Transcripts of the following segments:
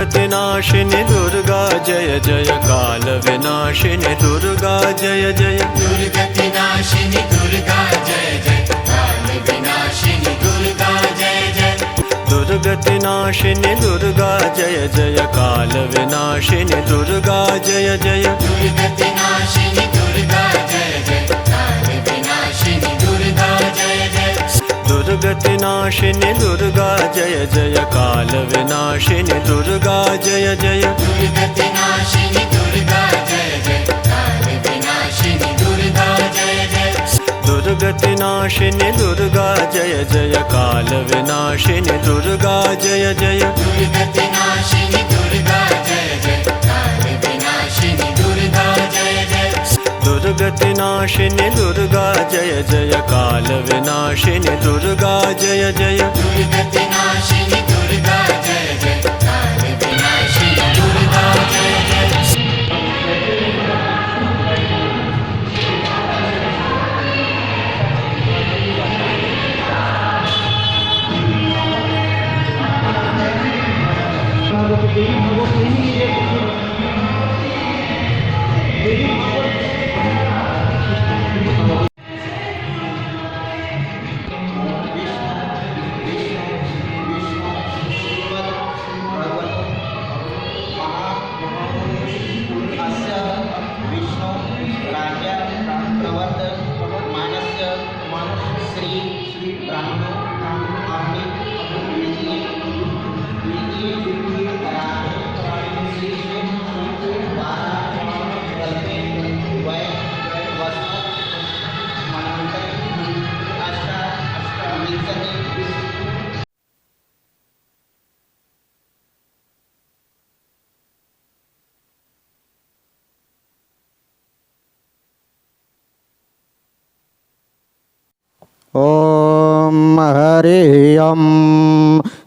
नाशिनी दुर्गा जय जय, काल विनाशिनी दुर्गा जय जय, दुर्गति नाशिनी दुर्गा जय जय, काल विनाशिनी दुर्गा जय जय, दुर्गति नाशिनी दुर्गा जय जय, काल विनाशिनी दुर्गा जय जय, दुर्गति नाशिनी दुर्गा जय जय, काल विनाशिनी दुर्गा जय जय, दुर्गति नाशिनी दुर्गा जय जय, काल विनाशिनी दुर्गा जय जय, दुर्गति नाशिनी दुर्गा जय जय, काल विनाशिनी दुर्गा जय जय, दुर्गति नाशिनी दुर्गा जय जय, काल विनाशिनी दुर्गा जय जय, दुर्गति नाशिनी दुर्गा जय जय, काल विनाशिनी दुर्गा जय जय, दुर्गति नाशिनी दुर्गा जय जय, काल विनाशिनी दुर्गा जय जय, दुर्गति नाशिनी दुर्गा जय जय, काल विनाशिनी दुर्गा जय जय। ओम हरि ओम।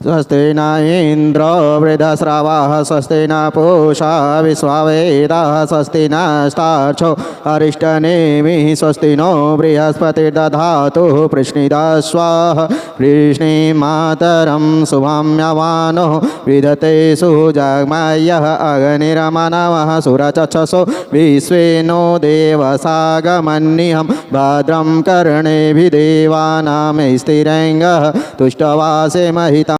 स्वस्ति न इंद्र वृद्धश्रवाः, स्वस्ति न पूषा विश्ववेदाः, स्वस्ति नस्तार्क्ष्यो अरिष्टनेमिः, स्वस्ति नो बृहस्पतिर्दधातु पृश्निदस्वाः, वृष्णिमातरं शुभम्यवानो विदते सुजग्मयः, अग्निरमनवः सुरचक्षसो विश्वे नो देवसागमन्निहं, भद्रं कर्णेभिः देवानां स्थिरैङ्गः तुष्टवासे महिता।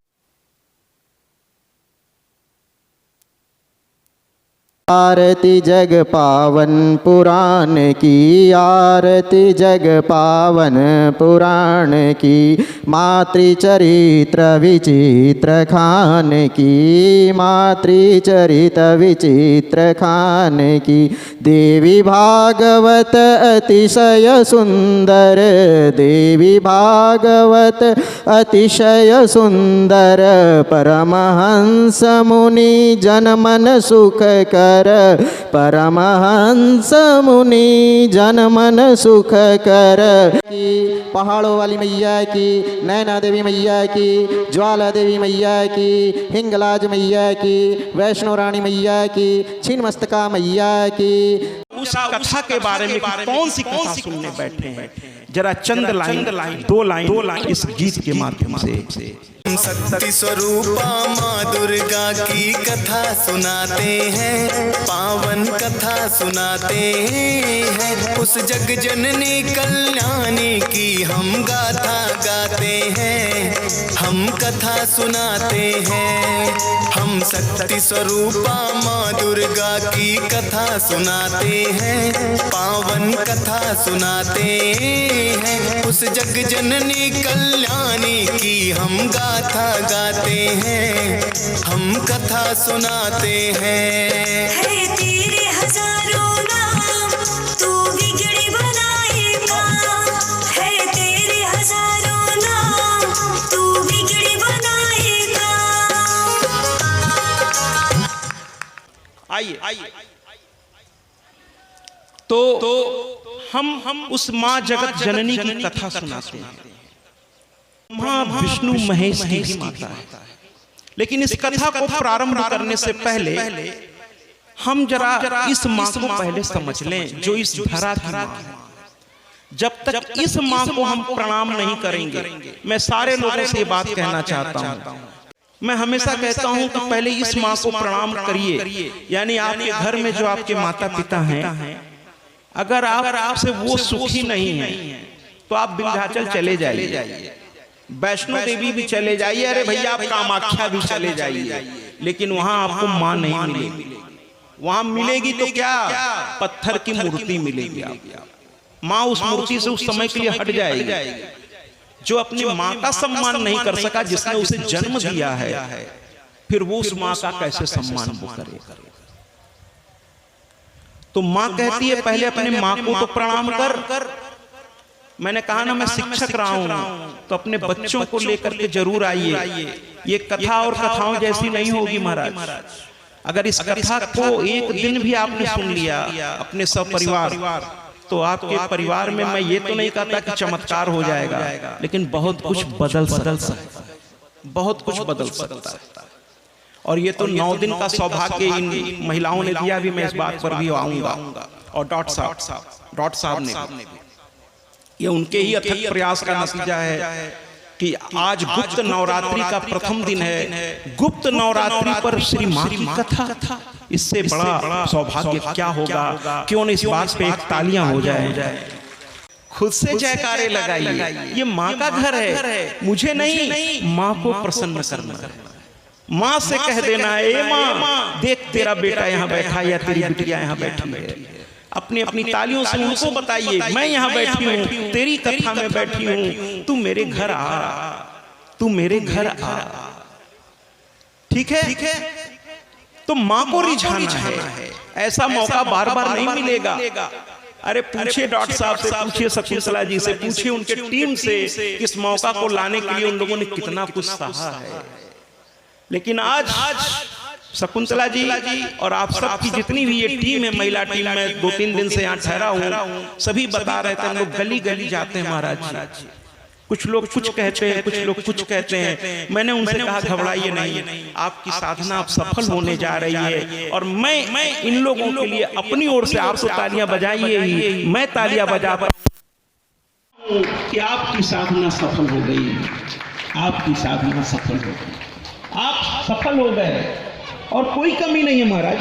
आरती जग पावन पुराण की, आरती जग पावन पुराण की, मातृचरित्र विचित्र खान की, मातृचरित्र विचित्र खान की, देवी भागवत अतिशय सुंदर, देवी भागवत अतिशय सुंदर, परमहंस मुनि जनमन सुख कर, परमहंस मुनि जनमन सुख कर। की पहाड़ों वाली मैया की, नैना देवी मैया की, ज्वाला देवी मैया की, हिंगलाज मैया की, वैष्णो रानी मैया की, छिन्नमस्तिका मैया की। उस कथा के बारे में कौन सी कथा सुनने बैठे हैं, जरा चंद लाइन दो लाइन इस गीत के माध्यम से। शक्ति स्वरूपा माँ दुर्गा की कथा सुनाते हैं, पावन कथा सुनाते हैं, उस जग जननी कल्याणी की हम गाथा गाते हैं, हम कथा सुनाते हैं, हम शक्ति स्वरूपा माँ दुर्गा की कथा सुनाते हैं, पावन कथा सुनाते हैं, उस जग जननी कल्याणी की हम गाथा गाते हैं, हम कथा सुनाते हैं। है तेरे हजारों नाम, तू बिगड़ी बनाएगा, है तेरे हजारों नाम, तू बिगड़ी बनाएगा। आइए तो हम उस माँ जगत जननी की कथा सुनाते हैं। माँ विष्णु महेश की भी माता है, लेकिन इस कथा को प्रारंभ करने से पहले हम जरा इस माँ को पहले समझ लें जो इस धरा की माँ है। जब तक इस माँ को हम प्रणाम नहीं करेंगे, मैं सारे लोगों से ये बात कहना चाहता हूँ, मैं हमेशा कहता हूं कि पहले इस माँ को प्रणाम करिए, यानी आपके घर में जो आपके माता पिता हैं, अगर आपसे वो सुखी नहीं है तो आप विंध्याचल चले जाइए, वैष्णो देवी भी चले जाइए, अरे भैया आप कामाख्या भी चले जाइए, लेकिन वहां आपको माँ नहीं मिलेगी। वहां मिलेगी तो क्या, पत्थर की मूर्ति मिलेगी आपको। माँ उस मूर्ति से उस समय के लिए हट जाएगी। जो अपनी माँ का सम्मान नहीं कर सका, जिसने उसे जन्म दिया है, फिर वो उस माँ का कैसे सम्मान वो करेगा। तो माँ कहती है पहले अपने माँ को तो प्रणाम कर। मैंने कहा ना मैं शिक्षक रहा हूं, तो अपने बच्चों को लेकर के जरूर आइए। ये कथा और कथाओं जैसी नहीं होगी महाराज। अगर इस कथा को एक दिन भी आपने सुन लिया अपने सब परिवार, तो आपके परिवार में मैं ये तो नहीं कहता कि चमत्कार हो जाएगा, लेकिन बहुत कुछ बदल सकता है, बहुत कुछ बदल सकता है। और ये तो 9 दिन का सौभाग्य इन महिलाओं ने दिया भी, मैं इस बात पर भी आऊंगा। और डॉक्टर साहब ने भी, ये उनके ही अथक प्रयास का नतीजा है कि आज गुप्त नवरात्रि का प्रथम दिन है। गुप्त नवरात्रि पर श्री माँ की कथा, इससे बड़ा सौभाग्य क्या होगा। क्यों नहीं इस बात पे एक तालियां हो जाए, खुद से जयकारे लगाइए। ये माँ का घर है, मुझे नहीं, माँ को प्रसन्न करना है। माँ से कह देना है, ए माँ देख तेरा बेटा यहाँ बैठा या तेरी बिटिया यहाँ बैठी है। अपनी अपनी तालियों से उनको बताइए, मैं यहाँ बैठी हूँ, तेरी कथा में बैठी हूँ, तू मेरे घर आ, तू मेरे घर आ। ठीक है? तो माँ को रिझाना है। ऐसा मौका बार बार नहीं मिलेगा। अरे पूछिए डॉक्टर साहब से, पूछिए शकुंतला जी से, पूछिए उनके टीम से, इस मौका को लाने के लिए उन लोगों ने कितना कुछ सहा है। लेकिन आज शकुंतला जी और आप सबकी जितनी भी ये टीम है, महिला टीम में 2-3 दिन से यहाँ ठहरा हूँ, सभी बता रहे थे हम लोग गली गली जाते हैं महाराज जी। कुछ लोग कुछ कहते हैं, कुछ लोग कुछ कहते हैं। मैंने उनसे कहा घबराइए नहीं, आपकी साधना आप सफल होने जा रही है। और मैं इन लोगों के लिए अपनी ओर से, आप तो तालियां बजाइए ही, मैं तालियां बजा पर कि आपकी साधना सफल हो गई, आपकी साधना सफल हो गई, आप सफल हो गए। और कोई कमी नहीं है महाराज,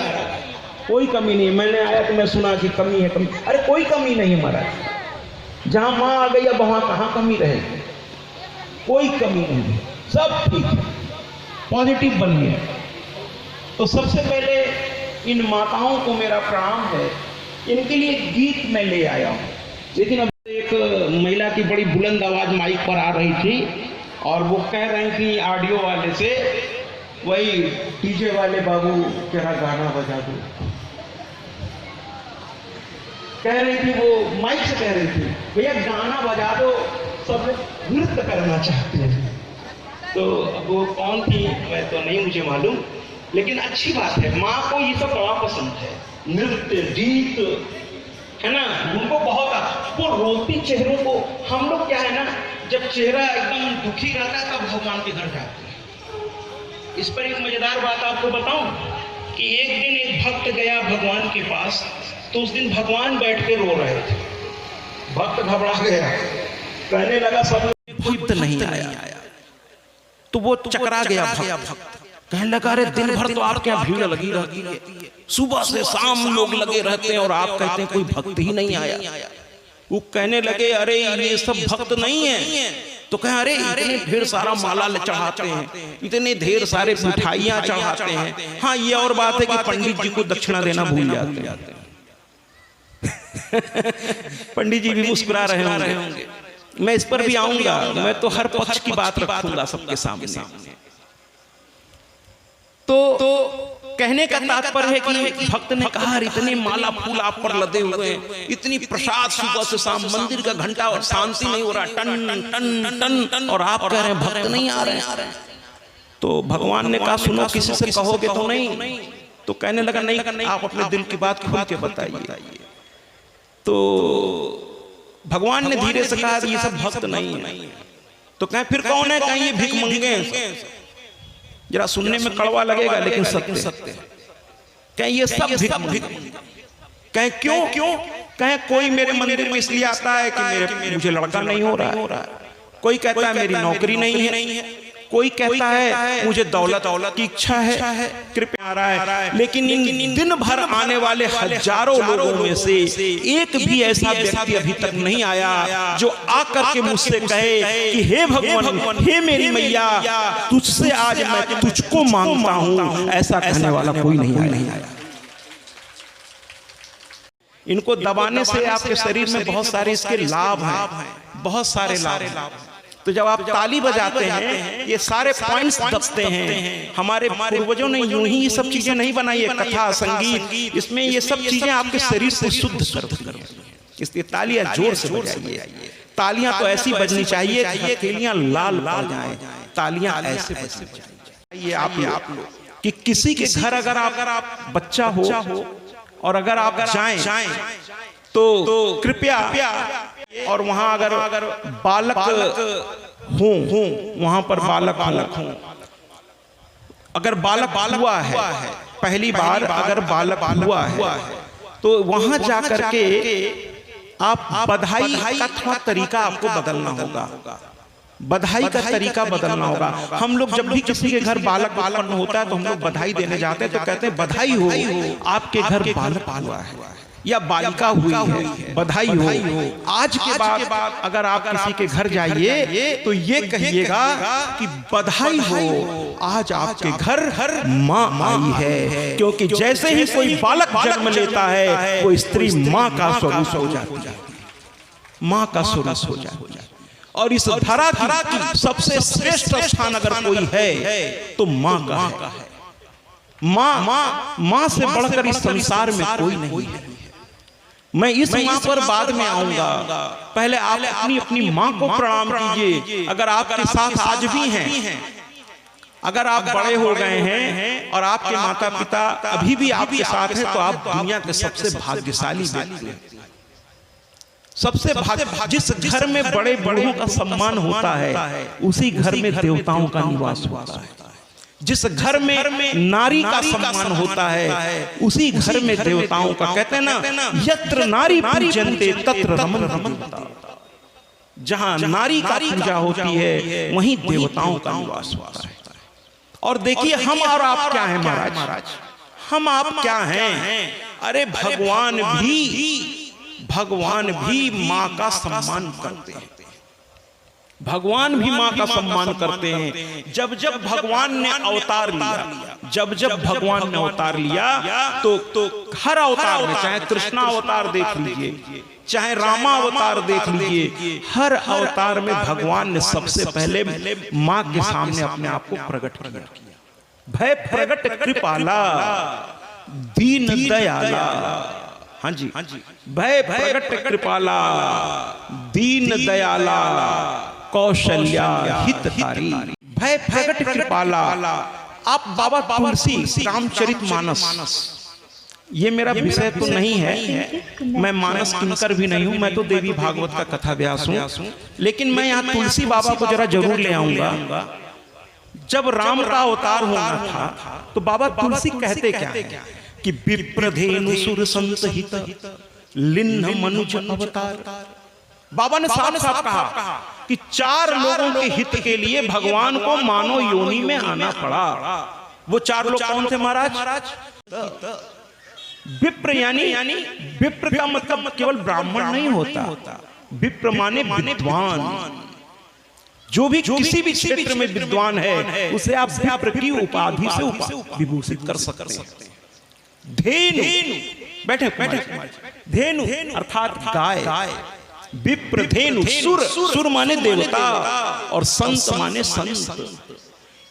कोई कमी नहीं है। मैंने आया तो मैं सुना कि कमी है, कमी, अरे कोई कमी नहीं है महाराज। जहां माँ आ गई अब वहां कहां कमी रहेगी, कोई कमी नहीं है, सब ठीक है, पॉजिटिव बनिए। तो सबसे पहले इन माताओं को मेरा प्रणाम है। इनके लिए गीत मैं ले आया हूं, लेकिन अब एक महिला की बड़ी बुलंद आवाज माइक पर आ रही थी और वो कह रही थी ऑडियो वाले से, वही डीजे वाले बाबू तेरा गाना बजा दो, कह रही थी, वो माइक से कह रही थी भैया गाना बजा दो, सब लोग नृत्य करना चाहते हैं। तो वो कौन थी मैं तो नहीं मुझे मालूम, लेकिन अच्छी बात है, माँ को ये सब बड़ा पसंद है, नृत्य गीत है ना, उनको बहुत। वो रोती चेहरों को, हम लोग क्या है ना, जब चेहरा एकदम दुखी रहता है तब भगवान के घर जाते हैं। इस पर एक मजेदार बात आपको बताऊं कि एक दिन एक भक्त गया भगवान के पास, तो उस दिन भगवान बैठ के रो रहे थे। भक्त घबरा गया, कहने लगा सब भक्त नहीं आया। तो वो चकरा गया भक्त, कहने लगा अरे दिन भर तो आपके यहाँ भीड़ लगी रहती है, सुबह से शाम लोग लगे रहते हैं और आप कहते हैं कोई भक्त ही नहीं आया। वो कहने लगे अरे ये सब भक्त नहीं है। तो कहें अरे इतने ढेर सारा माला चढ़ाते हैं, इतने ढेर सारे मिठाइयाँ चढ़ाते हैं। हाँ ये और बात है कि पंडित जी को दक्षिणा देना भूल जाते हैं। पंडित जी भी मुस्कुरा रहे होंगे, मैं इस पर भी आऊंगा, मैं तो हर पक्ष की बात रखूंगा सबके सामने। तो कहने का तात्पर्य है कि भक्त ने कहा इतने माला फूल आप पर लदे हुए हैं, इतनी प्रसाद सुबह से शाम, मंदिर का घंटा और शांति नहीं हो रहा, टन टन टन टन, और आप कह रहे हैं भक्त नहीं आ रहे हैं। तो भगवान ने कहा सुनो किसी से कहोगे तो नहीं। तो कहने लगा नहीं, आप अपने दिल की बात खुल के बताइए। तो भगवान ने धीरे से कहा ये सब भक्त नहीं है। तो कहें फिर कौन है, कहीं ये भिख मंगे। जरा सुनने में कड़वा लगेगा लेकिन सत्य। कहें ये सब भिख। कहें क्यों? कहें कोई मेरे मंदिर में इसलिए आता है कि मुझे लड़का नहीं हो रहा है, कोई कहता है मेरी नौकरी नहीं है, कोई कहता है मुझे दौलत की इच्छा है, कृपया आ रहा है, लेकिन इन दिन भर आने वाले हजारों लोगों में से एक भी ऐसा व्यक्ति अभी तक नहीं आया जो आकर के मुझसे कहे कि हे भगवान, हे मेरी मैया, तुझसे आज मैं तुझको मांगता हूं। ऐसा कहने वाला कोई नहीं आया। इनको दबाने से आपके शरीर में बहुत सारे इसके लाभ हैं, बहुत सारे लाभ हैं। तो जब आप ताली बजाते हैं, ये सारे पॉइंट्स दबते हैं। हमारे पूर्वजों ने यूं ही ये सब चीजें नहीं बनाई है, कथा संगीत, इसमें ये सब चीजें आपके शरीर से शुद्ध करती हैं। इसलिए तालियां जोर से बजाइए। तालियां तो ऐसी बजनी चाहिए कि हथेलियां लाल पड़ जाएं। तालियां ऐसे बजनी चाहिए। आप लोग कि किसी के घर अगर आप बच्चा हो और अगर आप जाएं तो कृपया, और वहां अगर बालक हो, वहां पर बालक हो, अगर बालक हुआ है, पहली बार अगर बालक हुआ है तो वहां जाकर के आप बधाई का थोड़ा तरीका आपको बदलना होगा। बधाई का तरीका बदलना होगा। हम लोग जब भी किसी के घर बालक उत्पन्न होता है तो हम लोग बधाई देने जाते हैं तो कहते हैं बधाई हो, आपके घर बालक हुआ है या बालिका हुई है, बधाई हो। आज के बाद अगर आप किसी के घर जाइए तो ये कहिएगा कि बधाई हो, आज आपके घर माँ आई है। क्योंकि जैसे ही कोई बालक जन्म लेता है वो स्त्री माँ का स्वरूप हो जाती है, माँ का स्वरूप हो जाती है। और इस धरा की सबसे श्रेष्ठ स्थान अगर कोई है तो माँ का है। माँ से बढ़कर इस संसार में कोई नहीं है। मैं इस माँ पर बाद में आऊंगा, पहले आप अपनी माँ को प्रणाम कीजिए। अगर आपके साथ आज भी हैं, अगर आप बड़े हो गए हैं और आपके माता पिता अभी भी आपके साथ हैं तो आप दुनिया के सबसे भाग्यशाली व्यक्ति हैं। सबसे भाग्य, जिस घर में बड़े बड़ों का सम्मान होता है उसी घर में देवताओं का निवास होता है। जिस घर में नारी का सम्मान होता है उसी घर में देवताओं का, कहते हैं ना, यत्र नारी पूजन्ते तत्र रमन देवता। जहां नारी का पूजा होती है वहीं देवताओं का निवास होता है। और देखिए हम और आप क्या हैं महाराज, हम आप क्या हैं? अरे भगवान भी माँ का सम्मान करते हैं। भगवान भी माँ का सम्मान करते हैं। जब भगवान ने अवतार लिया, जब भगवान ने अवतार लिया तो हर अवतार में, चाहे कृष्णा अवतार देख लीजिए, चाहे रामा अवतार देख लीजिए, हर अवतार में भगवान ने सबसे पहले माँ के सामने अपने आप को प्रकट किया। भय प्रकट कृपाला दीन दयाला, हाँ जी, भय प्रकट कृपाला दीन दयाला कौशल्या हितकारी। भय प्रकट कृपाला। आप बाबा तुलसी रामचरितमानस, ये मेरा विषय तो नहीं है, मैं मानस किंकर भी नहीं हूं, मैं तो देवी भागवत का कथा व्यास हूं, लेकिन मैं यहाँ तुलसी बाबा को जरा जरूर ले आऊंगा। जब राम का अवतार होना था तो बाबा तुलसी कहते क्या कि विप्रधेनु सुर संत हित लिन्न मनुज अवतार। बाबा ने साफ कहा कि 4 लोगों के हित के लिए भगवान को मानव योनि में आना पड़ा। वो 4 लोग कौन थे महाराज? विप्र, यानी विप्र का मतलब केवल ब्राह्मण नहीं होता, विप्र माने विद्वान। जो भी किसी भी क्षेत्र में विद्वान है उसे आप विप्र की उपाधि से विभूषित कर सकते हैं। धेनु, बैठे धेनु अर्थात गाय। विप्र धेनु, सुर माने देवता और संत माने संत।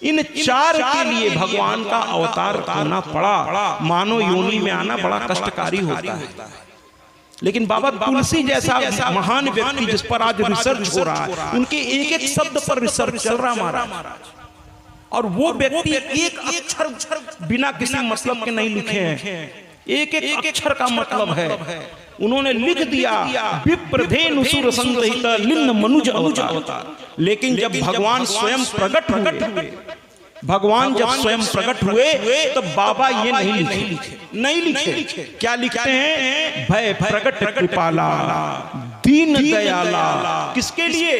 इन 4 के लिए भगवान का अवतार करना पड़ा। मानव योनि में आना बड़ा कष्टकारी होता है, लेकिन बाबा तुलसी जैसा महान व्यक्ति जिस पर आज रिसर्च हो रहा है, उनके एक शब्द पर रिसर्च चल रहा महाराज, और वो व्यक्ति एक अक्षर बिना किसी मतलब के नहीं लिखे हैं। एक अक्षर का मतलब है। उन्होंने लिख दिया विप्रधेनु सुर संहित लिन्न मनुज अवतार। लेकिन जब भगवान स्वयं प्रकट हुए तो बाबा ये नहीं लिखे। क्या लिखते हैं? भय प्रकट कृपाला दीन दयाला। किसके लिए?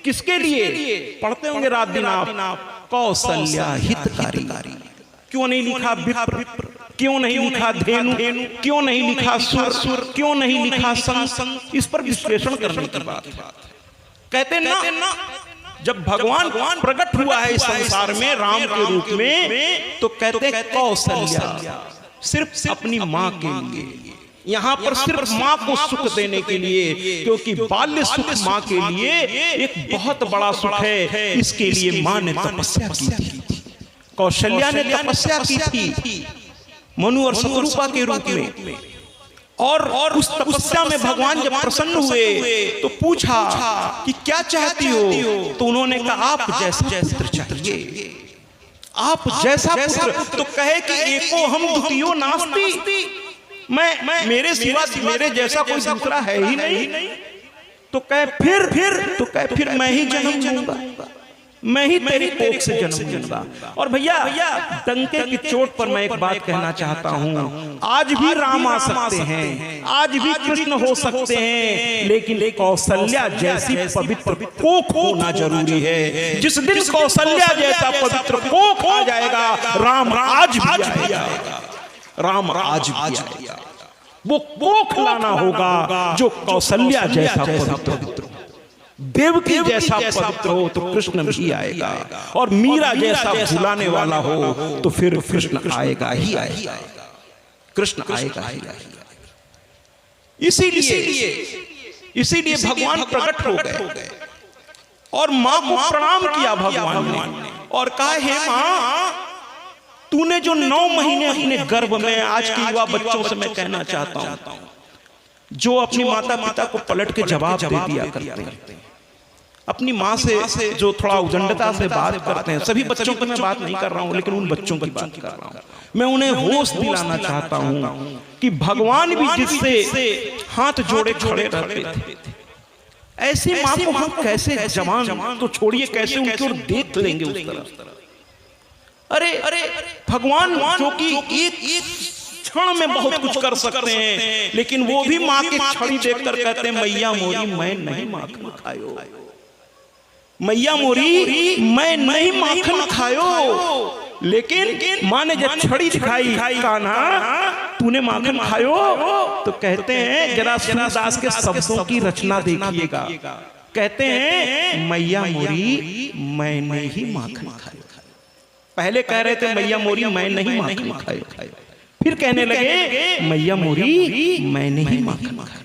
किसके लिए? पढ़ते होंगे रात दिन आप, कौशल्या हितकारी। क्यों नहीं लिखा विप्र, क्यों नहीं लिखा धेनु, क्यों नहीं लिखा सुर, क्यों नहीं लिखा संग? इस पर विश्लेषण करने की बात है। कहते ना जब भगवान प्रकट हुआ है इस संसार में राम के रूप में, तो कहते कौशल्या सिर्फ अपनी माँ के लिए, यहाँ पर सिर्फ माँ को सुख देने के लिए, क्योंकि बाल्य सुख माँ के लिए एक बहुत बड़ा सुख है। इसके लिए माँ ने तपस्या की थी, कौशल्या ने तपस्या की थी मनु और शतरूपा के रूप में। और उस तपस्या में भगवान जब प्रसन्न हुए तो पूछा कि क्या चाहती हो? तो उन्होंने कहा आप जैसा पुत्र चाहिए, आप जैसा पुत्र। तो कहे कि एको हम द्वितीयो नास्ति, मैं मेरे सिवा मेरे जैसा कोई दूसरा है ही नहीं। तो कहे फिर मैं ही जन्म लूंगा, मैं ही तेरी कोख से जन्म लूंगा। और भैया डंके की चोट पर मैं एक बात कहना चाहता हूँ, आज भी राम आ सकते हैं, आज भी कृष्ण हो सकते हैं, लेकिन कौशल्या जैसी पवित्र कोख होना जरूरी है। जिस दिन कौशल्या जैसा पवित्र कोख आ जाएगा, राम आज भी आएगा, राम आज भी आएगा। वो कोख लाना होगा जो कौशल्या जैसा पवित्र, देवकी जैसा पवित्र हो तो कृष्ण भी आएगा, और मीरा जैसा भुलाने वाला हो तो फिर कृष्ण आएगा ही आएगा, कृष्ण आएगा ही आएगा। इसीलिए भगवान प्रकट हो गए और माँ को प्रणाम किया भगवान ने, और कहा हे माँ, तूने जो 9 महीने अपने गर्भ में, आज के युवा बच्चों से मैं कहना चाहता हूं, जो अपनी माता पिता को पलट के जवाब दे दिया करते हैं, अपनी माँ से जो थोड़ा उदंडता से बात करते हैं, सभी बच्चों की मैं बात नहीं कर रहा हूं, लेकिन उन बच्चों की बात कर रहा हूं। मैं उन्हें होश दिलाना चाहता हूं कि भगवान भी जिससे हाथ जोड़े खड़े रहते थे, ऐसी माँ को हम कैसे, जवान तो छोड़िए, कैसे उनकी ओर देख लेंगे उस तरह। अरे भगवान जो कि एक क्षण में बहुत कुछ कर सकते हैं, लेकिन वो भी माँ की छड़ी देखकर कहते हैं मैया मोरी मैं नहीं माखन खायो, मैया मोरी मैं नहीं माखन खायो। लेकिन माँ ने जब छड़ी दिखाई, कान्हा तूने माखन खायो, तो कहते हैं जरा सूरदास के शब्दों की रचना देखिएगा, कहते हैं मैया मोरी मैंने ही माखन खायो। पहले कह रहे थे मैया मोरी मैं नहीं माखन खायो, फिर कहने लगे मैया मोरी मैंने ही माखन खायो।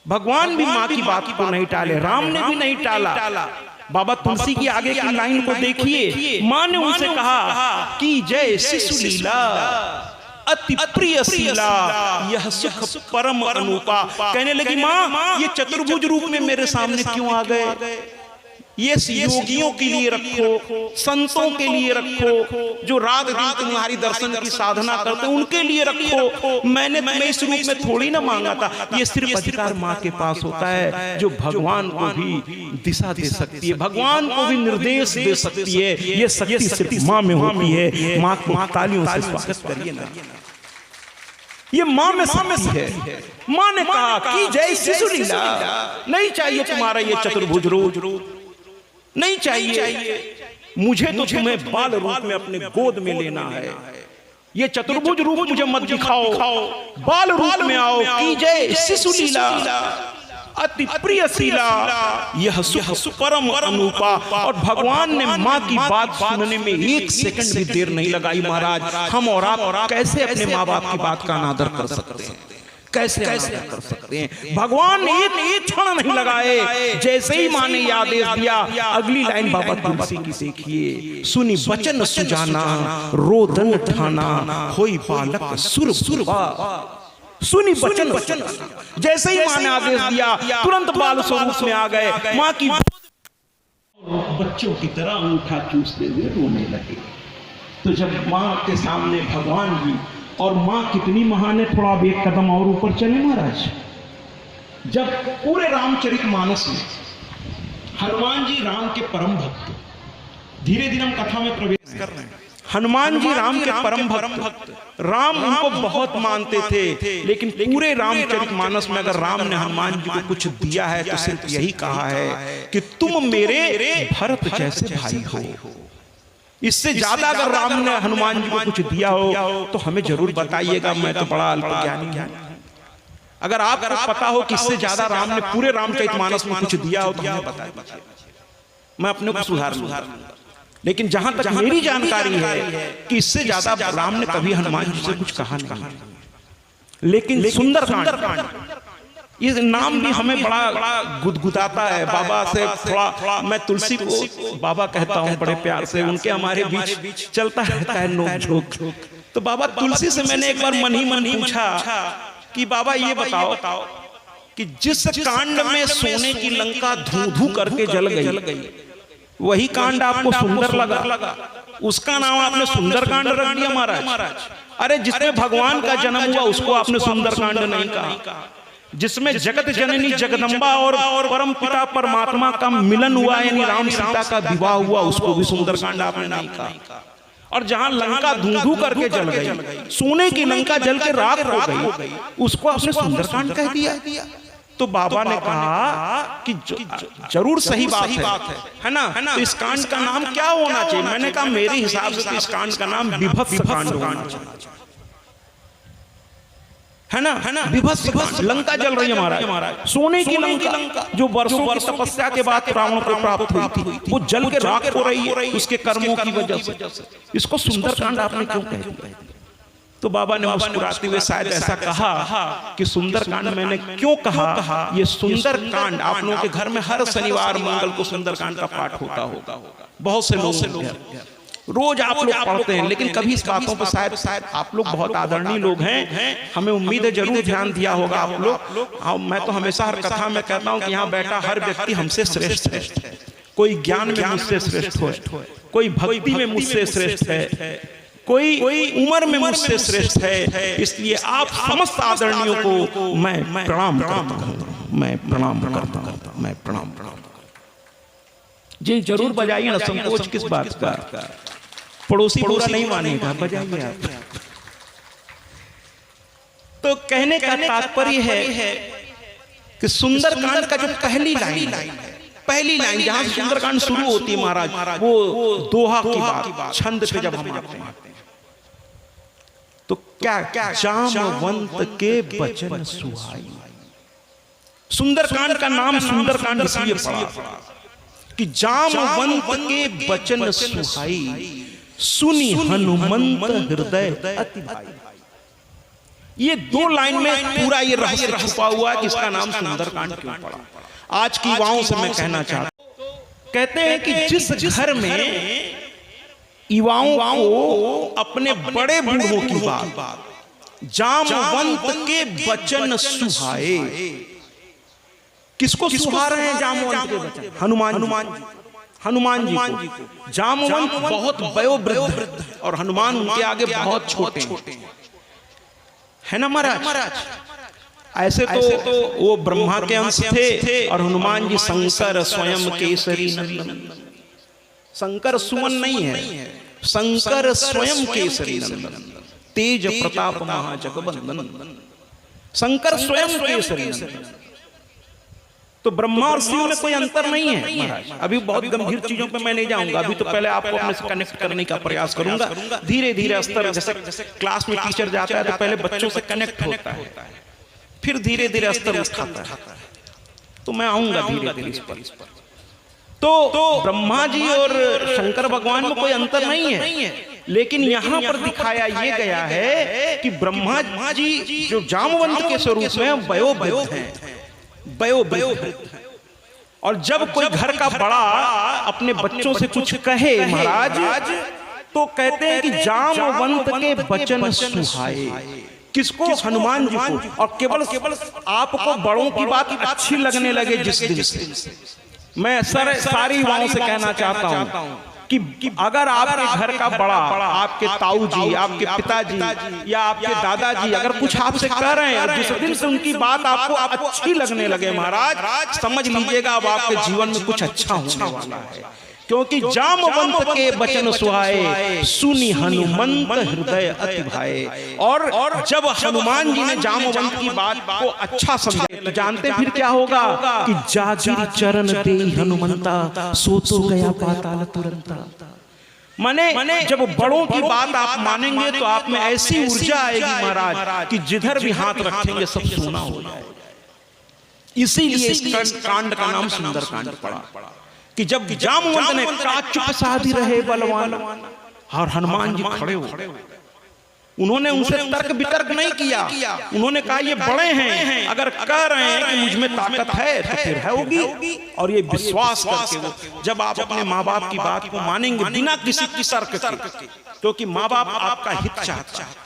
भगवान भी माँ की बात को नहीं टाले, राम ने भी नहीं टाला। बाबा तुलसी की आगे की लाइन को देखिए, माँ ने उनसे कहा कि जय शिशु लीला अति प्रिय शीला, यह सुख परम अनुपा। कहने लगी माँ ये चतुर्भुज रूप में मेरे सामने क्यों आ गए? ये योगियों के लिए रखो, संतों के लिए रखो, जो रात दिन तुम्हारी दर्शन की साधना करते उनके लिए रखो। मैंने तुम्हें इस रूप में थोड़ी ना मांगा था। ये सिर्फ अधिकार माँ के पास होता है, जो भगवान को भी दिशा दे सकती है, भगवान को भी निर्देश दे सकती है। ये शक्ति सिर्फ माँ में होती है। माँ को तालियों से स्वागत करिए ना, ये माँ में शक्ति है। माँ ने कहा कि जय शिशु लीला, नहीं चाहिए तुम्हारा ये चतुर्भुज रूप, नहीं चाहिए मुझे, तो तुम्हें बाल रूप में अपने गोद में लेना है। ये चतुर्भुज रूप मुझे मत दिखाओ, बाल रूप में आओ। की जय शिशु लीला अति प्रिय शीला, यह सुख परम अनुपा। और भगवान ने माँ की बात सुनने में 1 सेकंड भी देर नहीं लगाई। महाराज हम और आप कैसे अपने माँ बाप की बात का अनादर कर सकते हैं? कैसे कर सकते हैं? भगवान ने एक क्षण नहीं लगाए। जैसे ही माँ ने यह आदेश दिया, अगली लाइन बाबा तुलसी की देखिए, सुनी बचन सुजाना रोदन ठाना, होई बालक सुरबा। सुनी बचन, जैसे ही माँ ने आदेश दिया तुरंत बाल स्वरूप में आ गए। माँ की बच्चों की तरह अंगूठा चूसते हुए रोने लगे। तो जब माँ के सामने भगवान जी, और माँ कितनी महान है, थोड़ा अब 1 कदम और ऊपर चले महाराज। जब पूरे रामचरितमानस में हनुमान जी राम के परम भक्त, धीरे धीरे हम कथा में प्रवेश कर रहे हैं। हनुमान जी राम के परम भक्त, राम उनको बहुत मानते थे, लेकिन पूरे रामचरितमानस में अगर राम ने हनुमान जी को कुछ दिया है तो सिर्फ यही कहा है कि तुम मेरे भरत जैसे भाई हो। इससे ज्यादा अगर राम ने हनुमान जी को कुछ दिया हो तो हमें जरूर बताइएगा, मैं तो बड़ा अल्पज्ञानी हूं। अगर आपको पता हो कि इससे ज्यादा राम ने पूरे रामचरितमानस में कुछ दिया हो तो हमें बताइए, मैं अपने को सुधार लूंगा। लेकिन जहां तक मेरी जानकारी है कि इससे ज्यादा राम ने कभी हनुमान जी से कुछ कहा नहीं। लेकिन सुंदरकांड, ये नाम भी हमें बड़ा गुदगुदाता है। बाबा से थोड़ा मैं तुलसी को बाबा कहता हूँ बड़े प्यार से, उनके हमारे बीच चलता रहता है नोक झोंक। तो बाबा तुलसी से मैंने एक बार मन ही मन पूछा कि बाबा ये बताओ कि जिस कांड में सोने की लंका धू धू करके जल गई, वही कांड आपको सुंदर लगा, उसका नाम आपने सुंदरकांड रख दिया महाराज। अरे जिसमें भगवान का जन्म हुआ उसको आपने सुंदरकांड नहीं कहा, जिसमें जगत जननी जगदम्बा और परम पिता परमात्मा का मिलन हुआ यानी राम सीता का विवाह हुआ उसको भी सुंदरकांड आपने नहीं कहा। और जहां लंका धू करके जल गई, सोने की लंका जल के राख हो गई, उसको आपने सुंदरकांड कह दिया। तो बाबा ने कहा कि जरूर सही बात है ना, तो इस कांड का नाम क्या होना चाहिए? मैंने कहा मेरे हिसाब से इस कांड का नाम विभत्स कांड होना चाहिए, है ना। विभत्स कांड, लंका जल रही है महाराज, सोने की लंका जो वर्षों की तपस्या के बाद रावण को प्राप्त हुई थी, वो जल के राख हो रही है उसके कर्मों की वजह से। इसको सुंदरकांड आपने क्यों कह दिया? तो बाबा ने मुस्कुराते हुए शायद ऐसा कहा कि सुंदरकांड मैंने क्यों कहा, ये सुंदरकांड आप लोगों के घर में हर शनिवार मंगल को सुंदरकांड का पाठ होता होगा, बहुत से लोग रोज आप लोग पढ़ते हैं, लेकिन कभी इस बातों पर शायद आप लोग बहुत आदरणीय लोग हैं, हमें उम्मीद है जरूर ध्यान दिया होगा आप लोग। मैं तो हमेशा हर कथा में कहता हूं कि यहाँ बैठा हर व्यक्ति हमसे श्रेष्ठ है, कोई ज्ञान में मुझसे श्रेष्ठ है, कोई भक्ति में मुझसे श्रेष्ठ है, कोई उम्र में मुझसे श्रेष्ठ है। इसलिए आप समस्त आदरणीयों को मैं प्रणाम करता हूं, मैं प्रणाम करता हूं, मैं प्रणाम करता हूं। जी जरूर बजाइए ना, संकोच किस बात का, पड़ोसी बुरा नहीं मानेगा, बजाइए आप। तो कहने का तात्पर्य है कि सुंदरकांड का जो पहली लाइन जहां सुंदरकांड शुरू होती है महाराज, वो दोहा की बात, छंद पे जब हम आते हैं तो क्या जामवंत के बचन सुहाई। सुंदरकांड का नाम सुंदरकांड इसलिए पड़ा कि जामवंत के बचन सुहाई, सुनी हनुमंत हृदय अति भाई। ये दो लाइन में पूरा ये रहस्य छुपा हुआ है कि इसका नाम सुंदरकांड क्यों पड़ा। आज की युवाओं से मैं कहना चाहता हूं, कहते हैं कि जिस घर में युवाओं को अपने बड़े बूढ़ों की बात, जामवंत के बचन सुहाए। किसको सुहा रहे हैं जामवंत के बचन? हनुमान जी को। जामवंत बहुत वयोवृद्ध और हनुमान उनके आगे बहुत छोटे है ना महाराज। ऐसे तो वो ब्रह्मा के अंश थे और हनुमान जी शंकर स्वयं केसरी नंदन। शंकर सुमन नहीं है, शंकर स्वयं केसरी नंदन, तेज प्रताप महाजगवंदन, शंकर स्वयं केसरी नंदन। तो ब्रह्मा और शिव में कोई अंतर नहीं है महाराज। अभी बहुत गंभीर चीजों पे मैं नहीं जाऊंगा, अभी तो पहले आपको अपने से कनेक्ट करने का प्रयास करूंगा। धीरे धीरे स्तर, जैसे क्लास में टीचर जाता है तो पहले बच्चों से कनेक्ट होता है, फिर धीरे धीरे स्तर उठाता है, तो मैं आऊंगा धीरे धीरे इस पर। तो ब्रह्मा जी और शंकर भगवान में कोई अंतर नहीं है, लेकिन यहाँ पर दिखाया ये गया है कि ब्रह्मा जी जो जामवंत के स्वरूप में वयोवृद्ध हैं, और जब कोई घर का बड़ा अपने बच्चों से कुछ कहे महाराज, तो कहते हैं कि जामवंत के बचन सुहाए। किसको? हनुमान जी को। और केवल आपको बड़ों की बात अच्छी लगने लगे जिस दिन से, मैं सारी युवाओं से कहना चाहता हूं कि अगर आपके घर का बड़ा, आपके ताऊ जी, आपके पिताजी या आपके दादाजी अगर कुछ आपसे कह रहे हैं और जिस दिन से उनकी बात आपको अच्छी लगने लगे महाराज, समझ लीजिएगा अब आपके जीवन में कुछ अच्छा होने वाला है। क्योंकि जामवंत के वचन सुहाए, सुनी हनुमंत हृदय अति भाए। और जब हनुमान जी ने जामवंत की बात को अच्छा समझा, तो जानते फिर क्या होगा कि जागिर चरण दे हनुमंता, सो तो गया पाताल तुरंता। माने जब बड़ों की बात आप मानेंगे तो आप में ऐसी ऊर्जा आएगी महाराज कि जिधर भी हाथ रखेंगे सब सोना हो जाए। इसीलिए इस कांड का नाम सुंदर कांड पड़ा कि जब जामवंत ने कहा चुप साधी रहे बलवान, और हनुमान जी खड़े हो, उन्होंने उनसे तर्क वितर्क नहीं किया। उन्होंने कहा ये बड़े हैं, अगर कह रहे हैं कि मुझ में ताकत है तो फिर है होगी। और ये विश्वास करके वो, जब आप अपने माँ बाप की बात को मानेंगे बिना किसी की तर्क के, क्योंकि माँ बाप आपका हित चाहता है,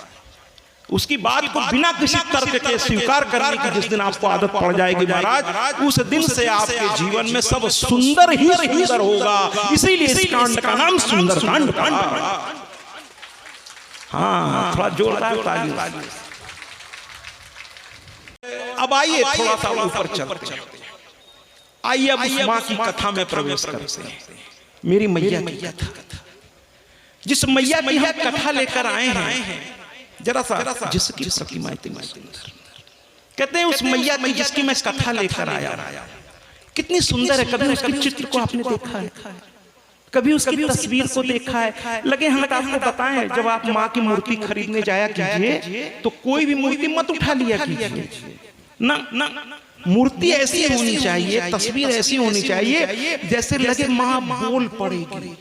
उसकी बात को बिना किसी तर्क के स्वीकार करने की जिस दिन आपको आदत पड़ जाएगी महाराज, उस दिन से आपके जीवन में सब सुंदर ही सुंदर होगा। इसीलिए इस कांड का नाम सुंदर कांड पड़ा। हाँ, थोड़ा जोरदार ताली। अब आइए थोड़ा सा ऊपर चलते हैं। आइए अब उस माँ की कथा में प्रवेश करते हैं। मेरी मैया की कथा, जिस मैया की हम कथा लेकर आए हैं, जरा सा जिसकी प्रतिमा इतनी सुंदर, कहते हैं उस मैया की जिसकी मैं कथा लेकर आया, कितनी सुंदर है। कभी उसके चित्र को आपने देखा है? कभी उसकी तस्वीर को देखा है? लगे हम आपको बताएं, जब आप माँ की मूर्ति खरीदने जाया कीजिए तो कोई भी मूर्ति मत उठा लिया कीजिए ना। मूर्ति ऐसी होनी चाहिए, तस्वीर ऐसी होनी चाहिए जैसे लगे माँ बोल पड़ेगी।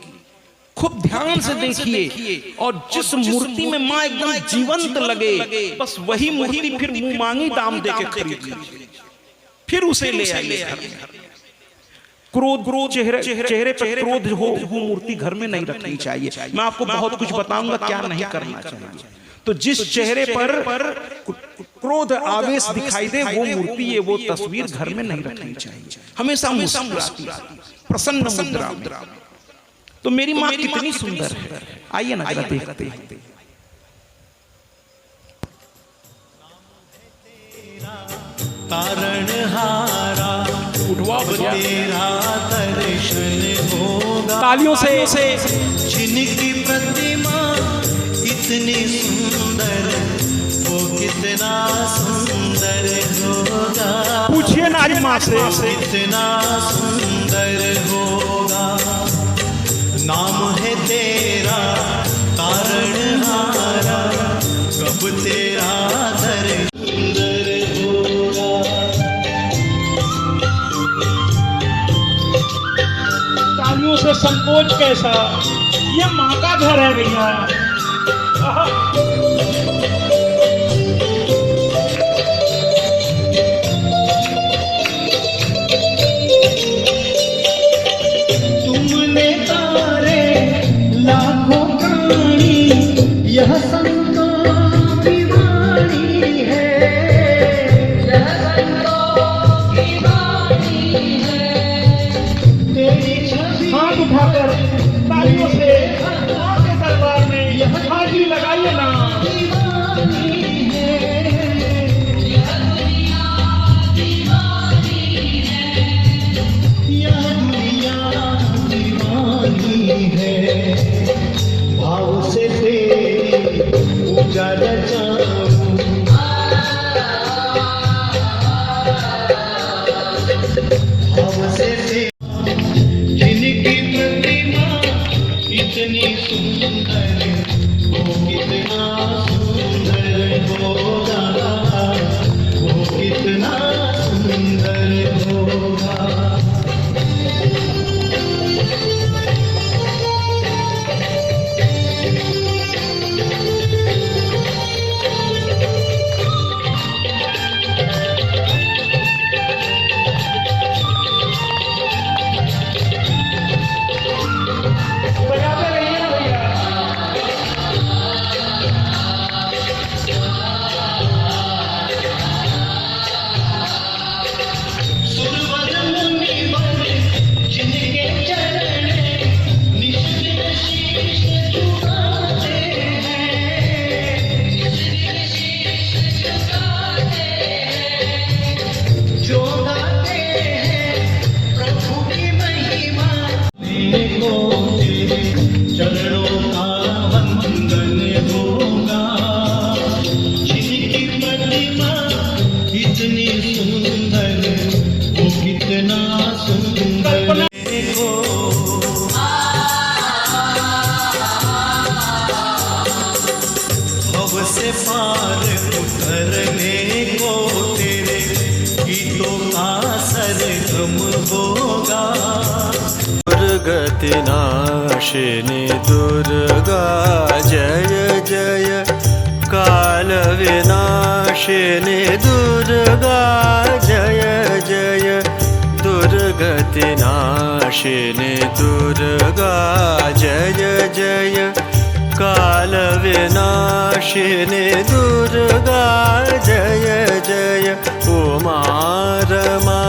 खूब ध्यान से देखिए, और जिस मूर्ति में माँ एकदम जीवंत लगे, बस वही मूर्ति फिर मुंह मांगी दाम देके खरीद लीजिए, फिर उसे ले आइए। क्रोध चेहरे पर क्रोध हो, वो मूर्ति घर में नहीं रखनी चाहिए। मैं आपको बहुत कुछ बताऊंगा क्या नहीं करना चाहिए। तो जिस चेहरे पर क्रोध आवेश दिखाई दे, वो मूर्ति ये वो तस्वीर घर में नहीं रखनी चाहिए। हमेशा मुस्कुराती प्रसन्न मुद्रा में। तो मेरी माँ कितनी सुंदर है, आइए ना जरा देखते हैं। तारणहारा उठवा तेरा दर्शन होगा। तालियों से जिनकी प्रतिमा इतनी सुंदर, वो कितना सुंदर होगा। पूछिए ना आज माँ से, कितना सुंदर होगा। नाम है तेरा तारणहारा, कब तेरा दर्शन से संकोच कैसा, ये माँ का घर है भैया। तुमने तारे लाखों प्राणी, यह संतों की वाणी है, यह संतों की वाणी है। तेरी हाथ उठाकर तालियों से माँ के दरबार में हाजिरी लगाइए ना। भाव से तेरी पूजा रचाऊं, भाव से जिनकी प्रतिमा इतनी सुंदर, वो कितना सुंदर होगा, वो कितना सुंदर होगा। पार उतरने को तेरे गीतों का सरगम होगा। दुर्गति नाशिनी दुर्गा जय जय काल विनाशिनी दुर्गा जय जय दुर्गति नाशिनी दुर्गा जय जय काल विनाशिनी दुर्गा जय जय उमा रमा